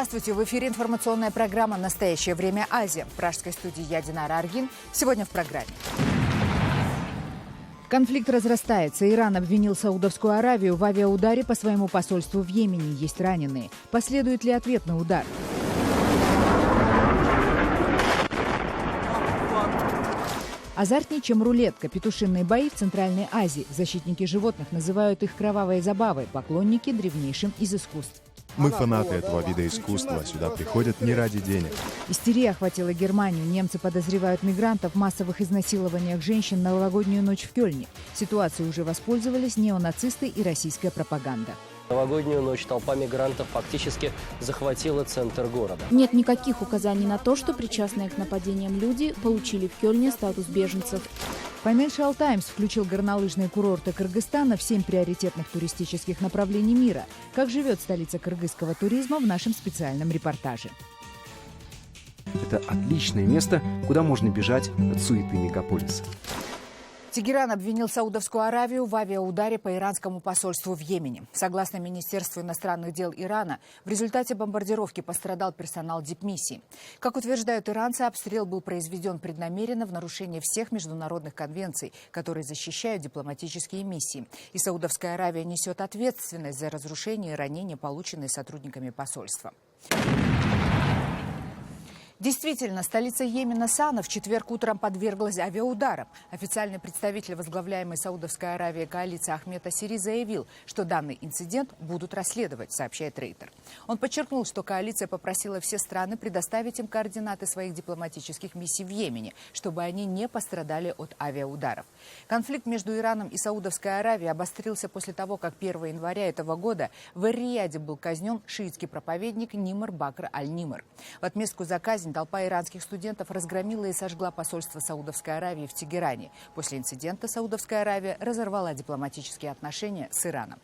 Здравствуйте! В эфире информационная программа «Настоящее время. Азия». В пражской студии я, Динара Аргин. Сегодня в программе. Конфликт разрастается. Иран обвинил Саудовскую Аравию в авиаударе по своему посольству в Йемене. Есть раненые. Последует ли ответный удар? Азартнее, чем рулетка. Петушиные бои в Центральной Азии. Защитники животных называют их кровавой забавой, поклонники – древнейшим из искусств. Мы фанаты этого вида искусства. Сюда приходят не ради денег. Истерия охватила Германию. Немцы подозревают мигрантов в массовых изнасилованиях женщин на новогоднюю ночь в Кёльне. Ситуацией уже воспользовались неонацисты и российская пропаганда. Новогоднюю ночь толпа мигрантов фактически захватила центр города. Нет никаких указаний на то, что причастные к нападениям люди получили в Кёльне статус беженцев. Financial Times включил горнолыжные курорты Кыргызстана в 7 приоритетных туристических направлений мира. Как живет столица кыргызского туризма, в нашем специальном репортаже. Это отличное место, куда можно бежать от суеты мегаполиса. Тегеран обвинил Саудовскую Аравию в авиаударе по иранскому посольству в Йемене. Согласно Министерству иностранных дел Ирана, в результате бомбардировки пострадал персонал дипмиссии. Как утверждают иранцы, обстрел был произведен преднамеренно в нарушение всех международных конвенций, которые защищают дипломатические миссии. И Саудовская Аравия несет ответственность за разрушение и ранения, полученные сотрудниками посольства. Действительно, столица Йемена Сана в четверг утром подверглась авиаударам. Официальный представитель возглавляемой Саудовской Аравией коалиции Ахмед Ассири заявил, что данный инцидент будут расследовать, сообщает Рейтер. Он подчеркнул, что коалиция попросила все страны предоставить им координаты своих дипломатических миссий в Йемене, чтобы они не пострадали от авиаударов. Конфликт между Ираном и Саудовской Аравией обострился после того, как 1 января этого года в Эр-Рияде был казнен шиитский проповедник Нимр Бакр аль-Нимр. В отместку за казнь толпа иранских студентов разгромила и сожгла посольство Саудовской Аравии в Тегеране. После инцидента Саудовская Аравия разорвала дипломатические отношения с Ираном.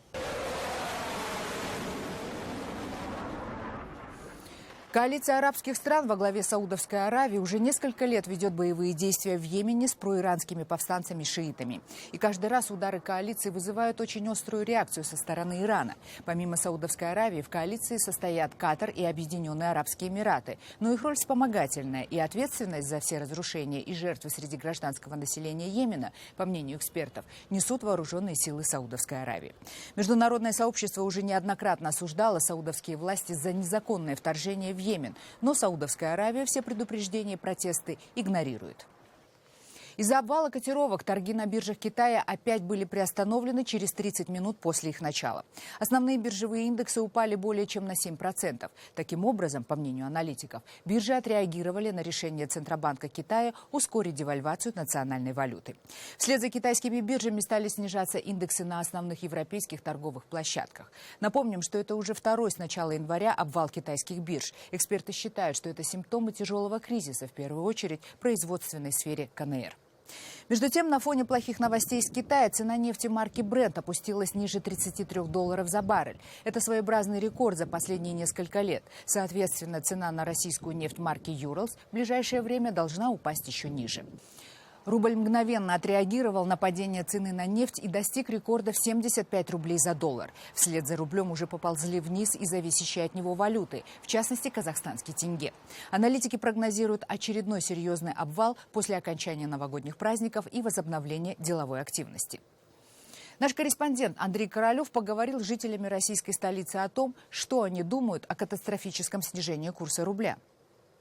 Коалиция арабских стран во главе Саудовской Аравии уже несколько лет ведет боевые действия в Йемене с проиранскими повстанцами-шиитами. И каждый раз удары коалиции вызывают очень острую реакцию со стороны Ирана. Помимо Саудовской Аравии в коалиции состоят Катар и Объединенные Арабские Эмираты. Но их роль вспомогательная, и ответственность за все разрушения и жертвы среди гражданского населения Йемена, по мнению экспертов, несут вооруженные силы Саудовской Аравии. Международное сообщество уже неоднократно осуждало саудовские власти за незаконное вторжение в Йемен, но Саудовская Аравия все предупреждения и протесты игнорирует. Из-за обвала котировок торги на биржах Китая опять были приостановлены через 30 минут после их начала. Основные биржевые индексы упали более чем на 7%. Таким образом, по мнению аналитиков, биржи отреагировали на решение Центробанка Китая ускорить девальвацию национальной валюты. Вслед за китайскими биржами стали снижаться индексы на основных европейских торговых площадках. Напомним, что это уже второй с начала января обвал китайских бирж. Эксперты считают, что это симптомы тяжелого кризиса, в первую очередь в производственной сфере КНР. Между тем, на фоне плохих новостей из Китая цена нефти марки Brent опустилась ниже $33 за баррель. Это своеобразный рекорд за последние несколько лет. Соответственно, цена на российскую нефть марки Urals в ближайшее время должна упасть еще ниже. Рубль мгновенно отреагировал на падение цены на нефть и достиг рекорда в 75 рублей за доллар. Вслед за рублем уже поползли вниз и зависящие от него валюты, в частности казахстанский тенге. Аналитики прогнозируют очередной серьезный обвал после окончания новогодних праздников и возобновления деловой активности. Наш корреспондент Андрей Королев поговорил с жителями российской столицы о том, что они думают о катастрофическом снижении курса рубля.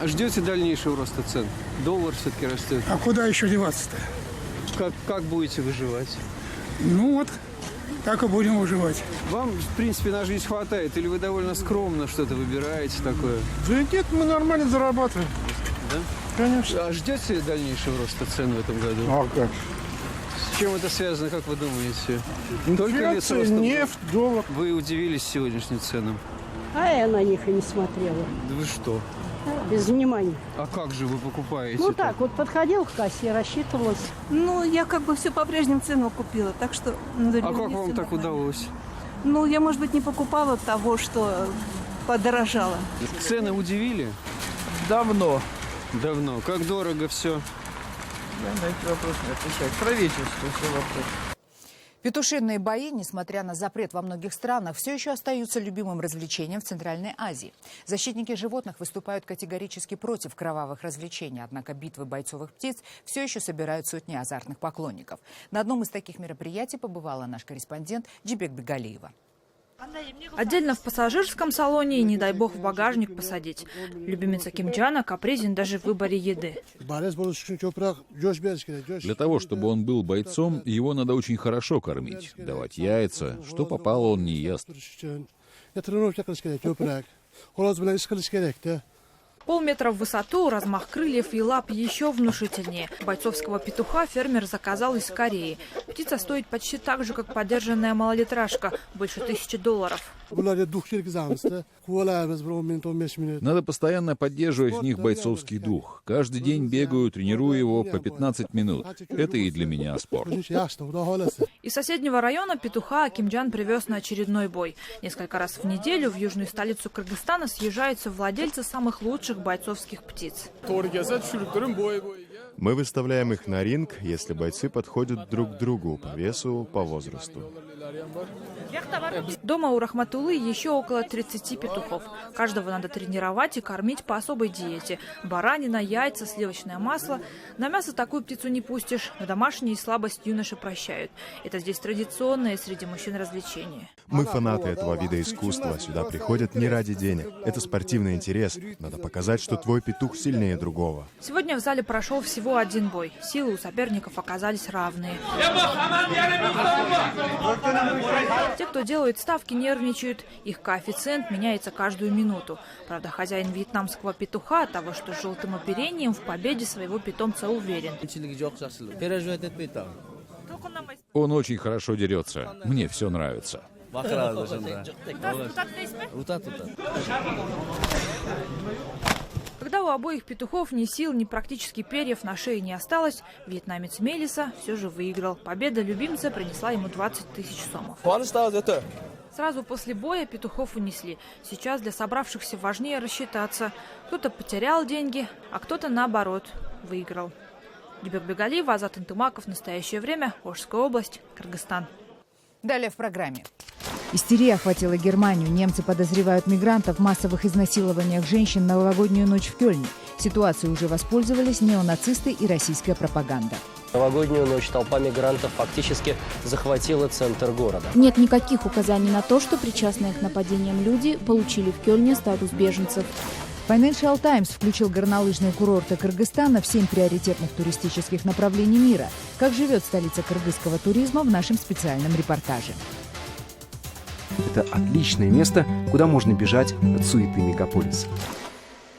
Ждете дальнейшего роста цен? Доллар все-таки растет. А куда еще деваться-то? Как будете выживать? Ну вот, так и будем выживать. Вам, в принципе, на жизнь хватает? Или вы довольно скромно что-то выбираете такое? Да нет, мы нормально зарабатываем. Да? Конечно. А ждете дальнейшего роста цен в этом году? А как? С чем это связано, как вы думаете? Инфляция, нефть, доллар. Вы удивились сегодняшним ценам? А я на них и не смотрела. Да вы что? Без внимания. А как же вы покупаете? Ну так, вот подходил к кассе, рассчитывалась. Ну, я как бы все по прежним ценам купила, так что... А как вам так удалось? Ну, я, может быть, не покупала того, что подорожало. Цены удивили? Давно. Давно. Как дорого все? Я на эти вопросы не отвечаю. Правительство все вопросы. Петушиные бои, несмотря на запрет во многих странах, все еще остаются любимым развлечением в Центральной Азии. Защитники животных выступают категорически против кровавых развлечений, однако битвы бойцовых птиц все еще собирают сотни азартных поклонников. На одном из таких мероприятий побывала наш корреспондент Джибек Бегалиева. Отдельно в пассажирском салоне и, не дай бог, в багажник посадить. Любимица Ким Чана капризен даже в выборе еды. Для того, чтобы он был бойцом, его надо очень хорошо кормить, давать яйца. Что попало, он не ест. Полметра в высоту, размах крыльев и лап еще внушительнее. Бойцовского петуха фермер заказал из Кореи. Птица стоит почти так же, как подержанная малолитражка, больше $1000. Надо постоянно поддерживать в них бойцовский дух. Каждый день бегаю, тренирую его по 15 минут. Это и для меня спорт. Из соседнего района петуха Кимджан привез на очередной бой. Несколько раз в неделю в южную столицу Кыргызстана съезжаются владельцы самых лучших бойцовских птиц. Мы выставляем их на ринг, если бойцы подходят друг к другу по весу, по возрасту. Дома у Рахматуллы еще около 30 петухов. Каждого надо тренировать и кормить по особой диете. Баранина, яйца, сливочное масло. На мясо такую птицу не пустишь, но домашние слабость юноши прощают. Это здесь традиционное среди мужчин развлечение. Мы фанаты этого вида искусства. Сюда приходят не ради денег. Это спортивный интерес. Надо показать, что твой петух сильнее другого. Сегодня в зале прошел всего один бой. Силы у соперников оказались равные. Те, кто делает ставки, нервничают. Их коэффициент меняется каждую минуту. Правда, хозяин вьетнамского петуха, того, что с желтым оперением, в победе своего питомца уверен. Он очень хорошо дерется. Мне все нравится. Когда у обоих петухов ни сил, ни практически перьев на шее не осталось, вьетнамец Мелиса все же выиграл. Победа любимца принесла ему 20 000 сомов. Сразу после боя петухов унесли. Сейчас для собравшихся важнее рассчитаться. Кто-то потерял деньги, а кто-то, наоборот, выиграл. Джибек Бегалиева, Азат Антымаков. Настоящее время. Ошская область, Кыргызстан. Далее в программе. Истерия охватила Германию. Немцы подозревают мигрантов в массовых изнасилованиях женщин на новогоднюю ночь в Кёльне. Ситуацией уже воспользовались неонацисты и российская пропаганда. Новогоднюю ночь толпа мигрантов фактически захватила центр города. Нет никаких указаний на то, что причастные к нападениям люди получили в Кёльне статус беженцев. Financial Times включил горнолыжные курорты Кыргызстана в 7 приоритетных туристических направлений мира. Как живет столица кыргызского туризма в нашем специальном репортаже. Это отличное место, куда можно бежать от суеты мегаполиса.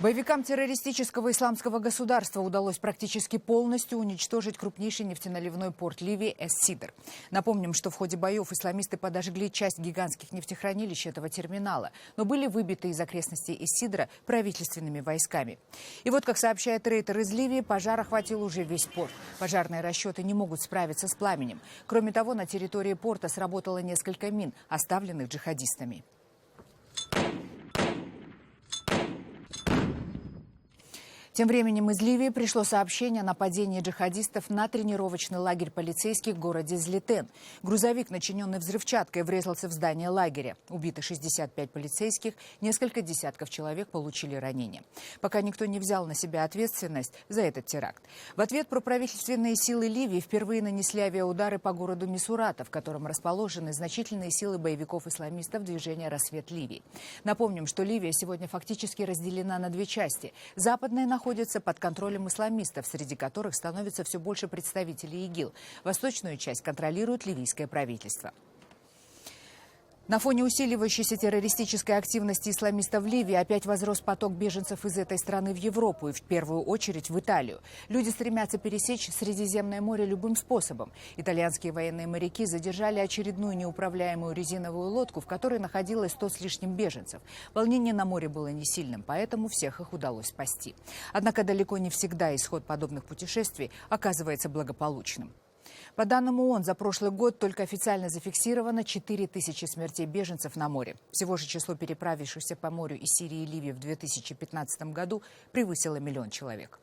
Боевикам террористического исламского государства удалось практически полностью уничтожить крупнейший нефтеналивной порт Ливии Эс-Сидр. Напомним, что в ходе боев исламисты подожгли часть гигантских нефтехранилищ этого терминала, но были выбиты из окрестностей Эс-Сидра правительственными войсками. И вот, как сообщает Рейтер из Ливии, пожар охватил уже весь порт. Пожарные расчеты не могут справиться с пламенем. Кроме того, на территории порта сработало несколько мин, оставленных джихадистами. Тем временем из Ливии пришло сообщение о нападении джихадистов на тренировочный лагерь полицейских в городе Злитен. Грузовик, начиненный взрывчаткой, врезался в здание лагеря. Убиты 65 полицейских, несколько десятков человек получили ранения. Пока никто не взял на себя ответственность за этот теракт. В ответ проправительственные силы Ливии впервые нанесли авиаудары по городу Мисурата, в котором расположены значительные силы боевиков-исламистов движения «Рассвет Ливии». Напомним, что Ливия сегодня фактически разделена на две части. Западная находится под контролем исламистов, среди которых становится все больше представителей ИГИЛ. Восточную часть контролирует ливийское правительство. На фоне усиливающейся террористической активности исламистов в Ливии опять возрос поток беженцев из этой страны в Европу и в первую очередь в Италию. Люди стремятся пересечь Средиземное море любым способом. Итальянские военные моряки задержали очередную неуправляемую резиновую лодку, в которой находилось 100 с лишним беженцев. Волнение на море было не сильным, поэтому всех их удалось спасти. Однако далеко не всегда исход подобных путешествий оказывается благополучным. По данным ООН, за прошлый год только официально зафиксировано 4000 смертей беженцев на море. Всего же число переправившихся по морю из Сирии и Ливии в 2015 году превысило 1 000 000 человек.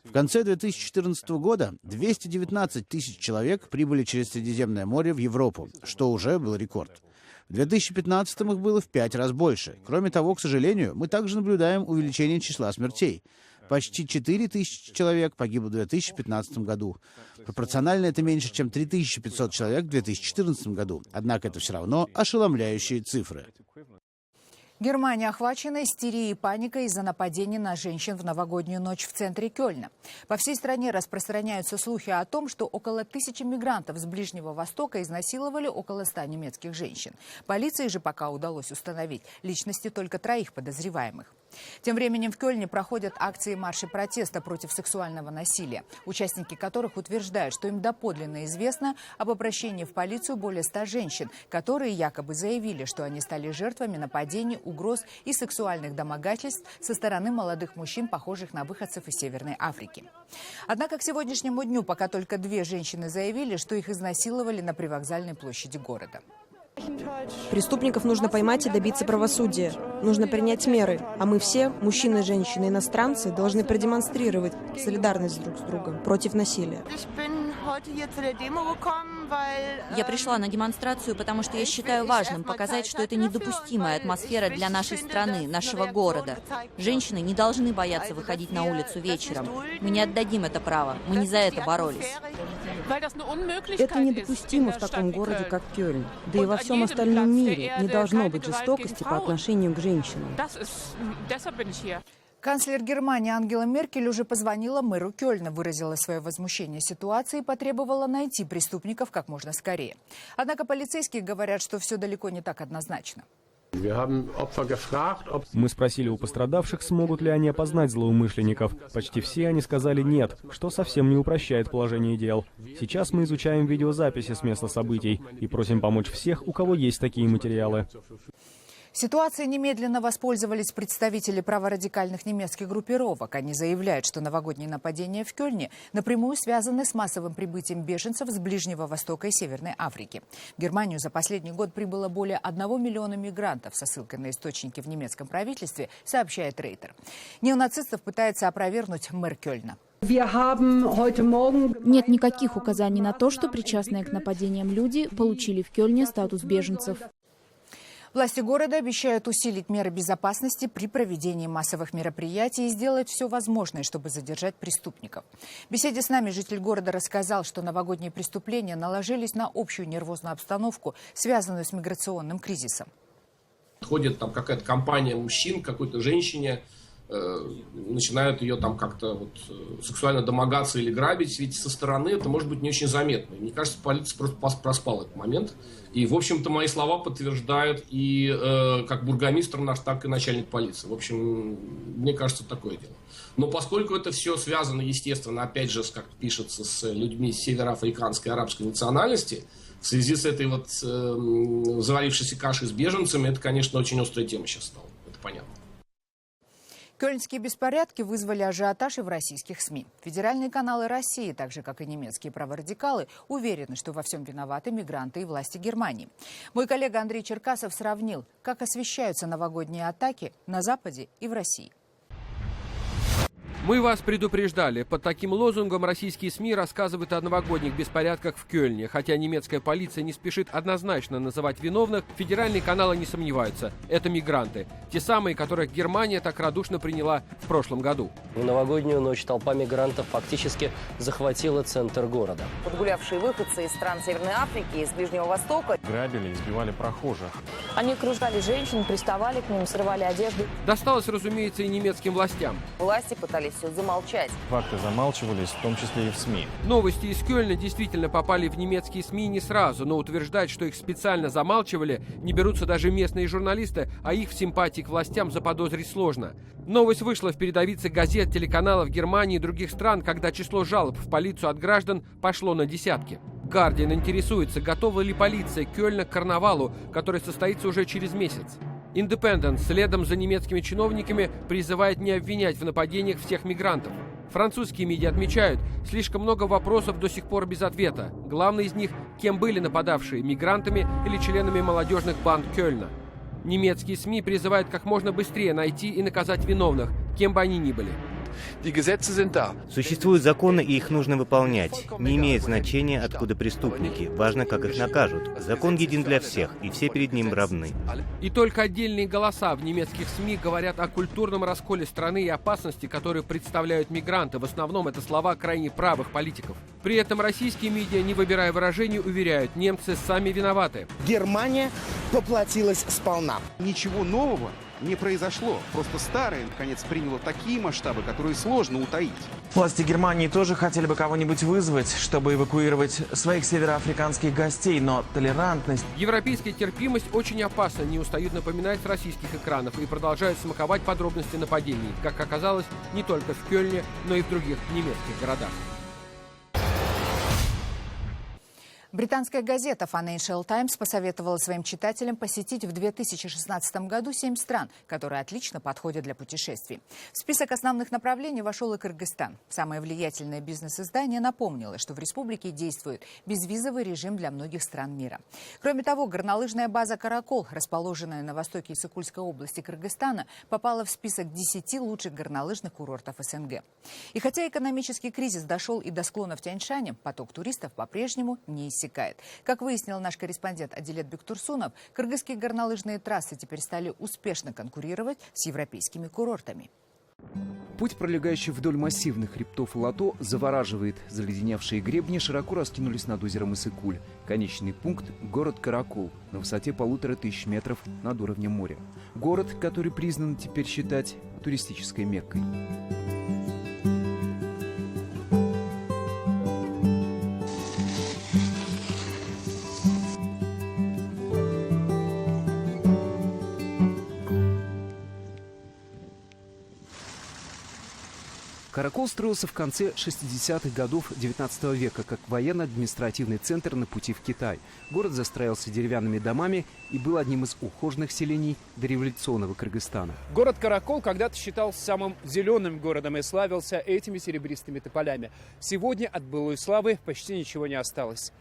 В конце 2014 года 219 тысяч человек прибыли через Средиземное море в Европу, что уже был рекорд. В 2015 их было в 5 раз больше. Кроме того, к сожалению, мы также наблюдаем увеличение числа смертей. Почти 4 тысячи человек погибло в 2015 году. Пропорционально это меньше, чем 3500 человек в 2014 году. Однако это все равно ошеломляющие цифры. Германия охвачена истерией и паникой из-за нападений на женщин в новогоднюю ночь в центре Кёльна. По всей стране распространяются слухи о том, что около 1000 мигрантов с Ближнего Востока изнасиловали около 100 немецких женщин. Полиции же пока удалось установить личности только 3 подозреваемых. Тем временем в Кёльне проходят акции и марши протеста против сексуального насилия, участники которых утверждают, что им доподлинно известно об обращении в полицию более 100 женщин, которые якобы заявили, что они стали жертвами нападений, угроз и сексуальных домогательств со стороны молодых мужчин, похожих на выходцев из Северной Африки. Однако к сегодняшнему дню пока только 2 женщины заявили, что их изнасиловали на привокзальной площади города. Преступников нужно поймать и добиться правосудия. Нужно принять меры. А мы все, мужчины, женщины, иностранцы, должны продемонстрировать солидарность друг с другом против насилия. Я пришла на демонстрацию, потому что я считаю важным показать, что это недопустимая атмосфера для нашей страны, нашего города. Женщины не должны бояться выходить на улицу вечером. Мы не отдадим это право. Мы не за это боролись. Это недопустимо в таком городе, как Кёльн. Да и во всем остальном мире не должно быть жестокости по отношению к женщинам. Канцлер Германии Ангела Меркель уже позвонила мэру Кёльна, выразила свое возмущение ситуацией и потребовала найти преступников как можно скорее. Однако полицейские говорят, что все далеко не так однозначно. Мы спросили у пострадавших, смогут ли они опознать злоумышленников. Почти все они сказали нет, что совсем не упрощает положение дел. Сейчас мы изучаем видеозаписи с места событий и просим помочь всех, у кого есть такие материалы. Ситуацией немедленно воспользовались представители праворадикальных немецких группировок. Они заявляют, что новогодние нападения в Кёльне напрямую связаны с массовым прибытием беженцев с Ближнего Востока и Северной Африки. В Германию за последний год прибыло более 1 миллиона мигрантов, со ссылкой на источники в немецком правительстве, сообщает Рейтер. Неонацистов пытается опровергнуть мэр Кёльна. Нет никаких указаний на то, что причастные к нападениям люди получили в Кёльне статус беженцев. Власти города обещают усилить меры безопасности при проведении массовых мероприятий и сделать все возможное, чтобы задержать преступников. В беседе с нами житель города рассказал, что новогодние преступления наложились на общую нервозную обстановку, связанную с миграционным кризисом. Ходит там какая-то компания мужчин, какой-то женщине, начинают ее там как-то сексуально домогаться или грабить, ведь со стороны это может быть не очень заметно. Мне кажется, полиция просто проспала этот момент. И, в общем-то, мои слова подтверждают и как бургомистр наш, так и начальник полиции. В общем, мне кажется, такое дело. Но поскольку это все связано, естественно, опять же, как пишется, с людьми североафриканской арабской национальности, в связи с этой заварившейся кашей с беженцами, это, конечно, очень острая тема сейчас стала. Это понятно. Кёльнские беспорядки вызвали ажиотаж и в российских СМИ. Федеральные каналы России, так же как и немецкие праворадикалы, уверены, что во всем виноваты мигранты и власти Германии. Мой коллега Андрей Черкасов сравнил, как освещаются новогодние атаки на Западе и в России. Мы вас предупреждали. Под таким лозунгом российские СМИ рассказывают о новогодних беспорядках в Кёльне. Хотя немецкая полиция не спешит однозначно называть виновных, федеральные каналы не сомневаются. Это мигранты. Те самые, которых Германия так радушно приняла в прошлом году. В новогоднюю ночь толпа мигрантов фактически захватила центр города. Подгулявшие выходцы из стран Северной Африки и из Ближнего Востока грабили, избивали прохожих. Они окружали женщин, приставали к ним, срывали одежду. Досталось, разумеется, и немецким властям. Власти пытались все замолчать. Факты замалчивались, в том числе и в СМИ. Новости из Кёльна действительно попали в немецкие СМИ не сразу, но утверждать, что их специально замалчивали, не берутся даже местные журналисты, а их в симпатии к властям заподозрить сложно. Новость вышла в передовице газет, телеканалов Германии и других стран, когда число жалоб в полицию от граждан пошло на десятки. Гардиан интересуется, готова ли полиция Кёльна к карнавалу, который состоится уже через месяц. Индепендент следом за немецкими чиновниками призывает не обвинять в нападениях всех мигрантов. Французские медиа отмечают, слишком много вопросов до сих пор без ответа. Главный из них – кем были нападавшие – мигрантами или членами молодежных банд Кёльна. Немецкие СМИ призывают как можно быстрее найти и наказать виновных, кем бы они ни были. Существуют законы, и их нужно выполнять. Не имеет значения, откуда преступники. Важно, как их накажут. Закон един для всех, и все перед ним равны. И только отдельные голоса в немецких СМИ говорят о культурном расколе страны и опасности, которые представляют мигранты. В основном это слова крайне правых политиков. При этом российские медиа, не выбирая выражений, уверяют, немцы сами виноваты. Германия поплатилась сполна. Ничего нового не произошло. Просто старое, наконец, приняло такие масштабы, которые сложно утаить. Власти Германии тоже хотели бы кого-нибудь вызвать, чтобы эвакуировать своих североафриканских гостей, но толерантность... Европейская терпимость очень опасна, не устают напоминать с российских экранов и продолжают смаковать подробности нападений, как оказалось, не только в Кёльне, но и в других немецких городах. Британская газета Financial Times посоветовала своим читателям посетить в 2016 году 7 стран, которые отлично подходят для путешествий. В список основных направлений вошел и Кыргызстан. Самое влиятельное бизнес-издание напомнило, что в республике действует безвизовый режим для многих стран мира. Кроме того, горнолыжная база «Каракол», расположенная на востоке Иссыкульской области Кыргызстана, попала в список 10 лучших горнолыжных курортов СНГ. И хотя экономический кризис дошел и до склонов Тянь-Шаня, поток туристов по-прежнему не иссякает. Как выяснил наш корреспондент Адилет Бектурсунов, кыргызские горнолыжные трассы теперь стали успешно конкурировать с европейскими курортами. Путь, пролегающий вдоль массивных хребтов Лото, завораживает. Заледеневшие гребни широко раскинулись над озером Иссык-Куль. Конечный пункт – город Каракол на высоте 1500 метров над уровнем моря. Город, который признан теперь считать туристической Меккой. Каракол строился в конце 60-х годов XIX века как военно-административный центр на пути в Китай. Город застраивался деревянными домами и был одним из ухоженных селений дореволюционного Кыргызстана. Город Каракол когда-то считался самым зеленым городом и славился этими серебристыми тополями. Сегодня от былой славы почти ничего не осталось.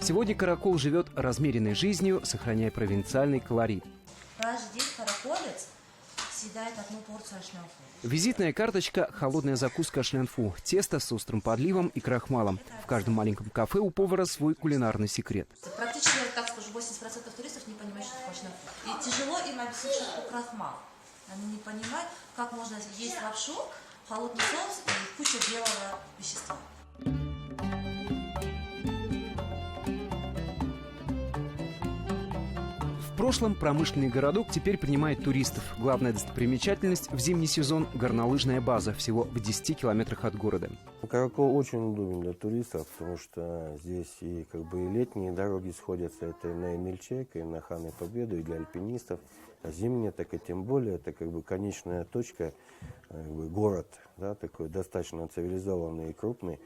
Сегодня Каракол живет размеренной жизнью, сохраняя провинциальный колорит. Каждый день караколец съедает одну порцию ашлянфу. Визитная карточка – холодная закуска ашлянфу, тесто с острым подливом и крахмалом. В каждом маленьком кафе у повара свой кулинарный секрет. Практически, так скажу, 80% туристов не понимают, что такое ашлянфу. И тяжело им объяснить, что такое крахмал. Они не понимают, как можно есть лапшу, холодный соус и куча белого вещества. В прошлом промышленный городок теперь принимает туристов. Главная достопримечательность в зимний сезон – горнолыжная база, всего в 10 километрах от города. Каракол очень удобен для туристов, потому что здесь и и летние дороги сходятся, это и на Эмельчек, и на Хан и Победу, и для альпинистов. А зимние, так и тем более, это конечная точка, город, да, такой достаточно цивилизованный и крупный.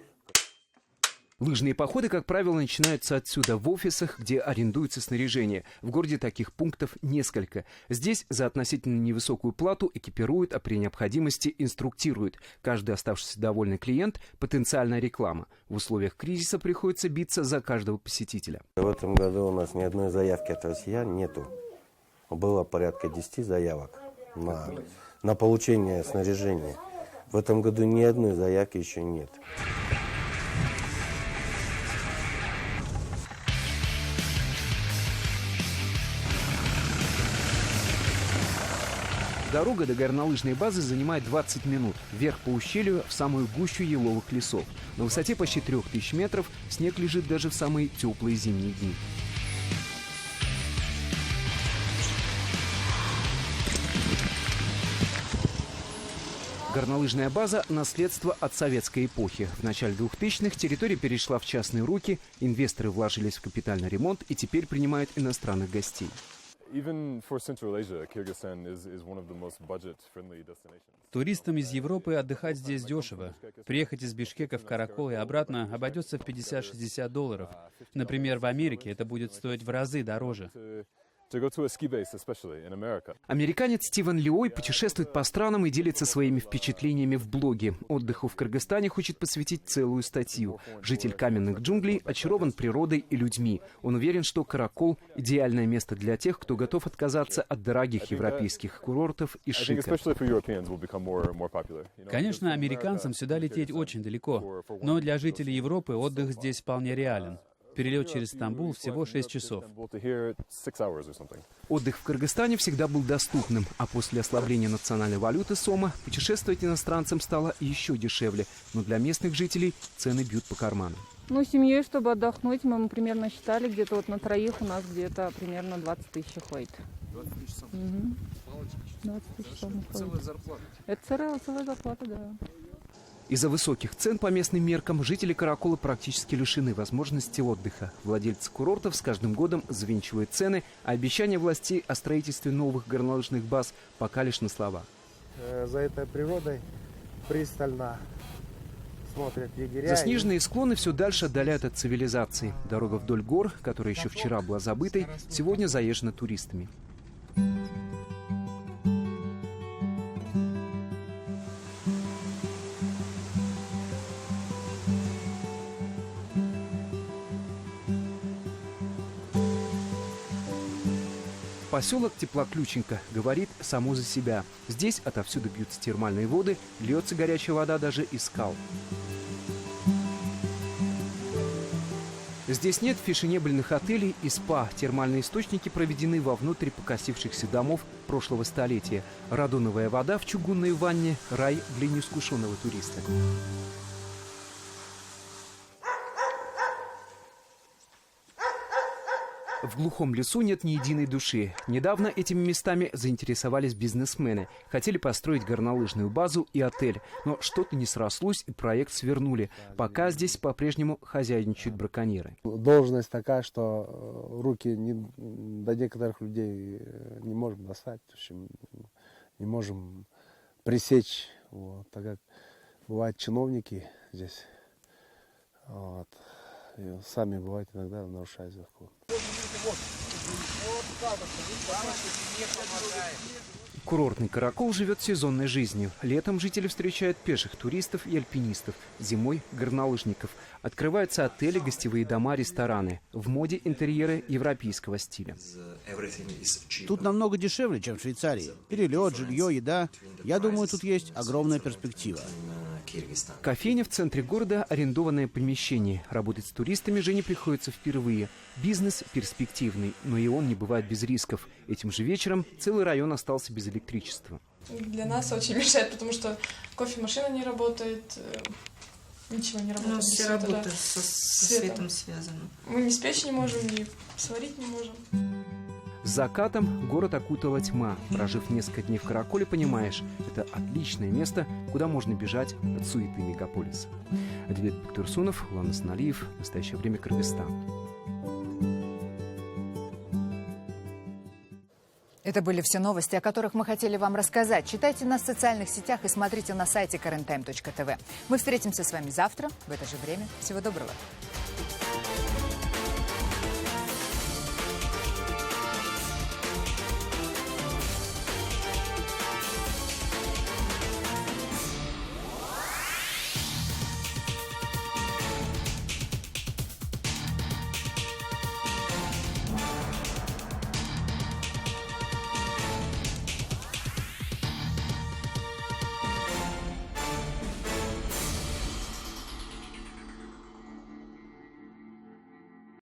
Лыжные походы, как правило, начинаются отсюда, в офисах, где арендуется снаряжение. В городе таких пунктов несколько. Здесь за относительно невысокую плату экипируют, а при необходимости инструктируют. Каждый оставшийся довольный клиент – потенциальная реклама. В условиях кризиса приходится биться за каждого посетителя. В этом году у нас ни одной заявки от россиян нету. Было порядка 10 заявок на получение снаряжения. В этом году ни одной заявки еще нет. Дорога до горнолыжной базы занимает 20 минут. Вверх по ущелью в самую гущу еловых лесов. На высоте почти 3000 метров снег лежит даже в самые теплые зимние дни. Горнолыжная база – наследство от советской эпохи. В начале 2000-х территория перешла в частные руки, инвесторы вложились в капитальный ремонт и теперь принимают иностранных гостей. Туристам из Европы отдыхать здесь дешево. Приехать из Бишкека в Каракол и обратно обойдется в $50-60. Например, в Америке это будет стоить в разы дороже. Американец Стивен Лиой путешествует по странам и делится своими впечатлениями в блоге. Отдыху в Кыргызстане хочет посвятить целую статью. Житель каменных джунглей очарован природой и людьми. Он уверен, что Каракол – идеальное место для тех, кто готов отказаться от дорогих европейских курортов и шика. Конечно, американцам сюда лететь очень далеко, но для жителей Европы отдых здесь вполне реален. Перелет через Стамбул всего 6 часов. Отдых в Кыргызстане всегда был доступным, а после ослабления национальной валюты сома путешествовать иностранцам стало еще дешевле. Но для местных жителей цены бьют по карманам. Ну, семьей, чтобы отдохнуть, мы примерно считали, где-то вот на троих у нас где-то примерно 20 тысяч уходит. 20 тысяч сом? 20 тысяч сом уходит. Целая зарплата? Это целая зарплата, да. Из-за высоких цен по местным меркам жители Каракола практически лишены возможности отдыха. Владельцы курортов с каждым годом завинчивают цены, а обещания властей о строительстве новых горнолыжных баз пока лишь на слова. За этой природой пристально смотрят егеря. Заснеженные склоны все дальше отдаляют от цивилизации. Дорога вдоль гор, которая еще вчера была забытой, сегодня заезжена туристами. Поселок Теплоключенко говорит само за себя. Здесь отовсюду бьются термальные воды, льется горячая вода даже из скал. Здесь нет фешенебельных отелей и спа. Термальные источники проведены вовнутрь покосившихся домов прошлого столетия. Радоновая вода в чугунной ванне – рай для неискушенного туриста. В глухом лесу нет ни единой души. Недавно этими местами заинтересовались бизнесмены. Хотели построить горнолыжную базу и отель. Но что-то не срослось, и проект свернули. Пока здесь по-прежнему хозяйничают браконьеры. Должность такая, что руки до некоторых людей не можем достать. В общем, не можем пресечь. Вот, так как бывают чиновники здесь. Вот, и сами бывают иногда нарушают закон. Курортный Каракол живет сезонной жизнью. Летом жители встречают пеших туристов и альпинистов. Зимой – горнолыжников. Открываются отели, гостевые дома, рестораны. В моде интерьеры европейского стиля. Тут намного дешевле, чем в Швейцарии. Перелет, жилье, еда. Я думаю, тут есть огромная перспектива. Кофейня в центре города – арендованное помещение. Работать с туристами Жене приходится впервые. Бизнес перспективный, но и он не бывает без рисков. Этим же вечером целый район остался без электричества. Для нас очень мешает, потому что кофемашина не работает, ничего не работает. У нас все работы со светом связаны. Мы ни спечь не можем, ни сварить не можем. С закатом город окутала тьма. Прожив несколько дней в Караколе, понимаешь, это отличное место, куда можно бежать от суеты мегаполиса. Адилет Бектурсунов, Уланас Налиев. Настоящее время, Кыргызстан. Это были все новости, о которых мы хотели вам рассказать. Читайте нас в социальных сетях и смотрите на сайте KarenTime.tv. Мы встретимся с вами завтра в это же время. Всего доброго.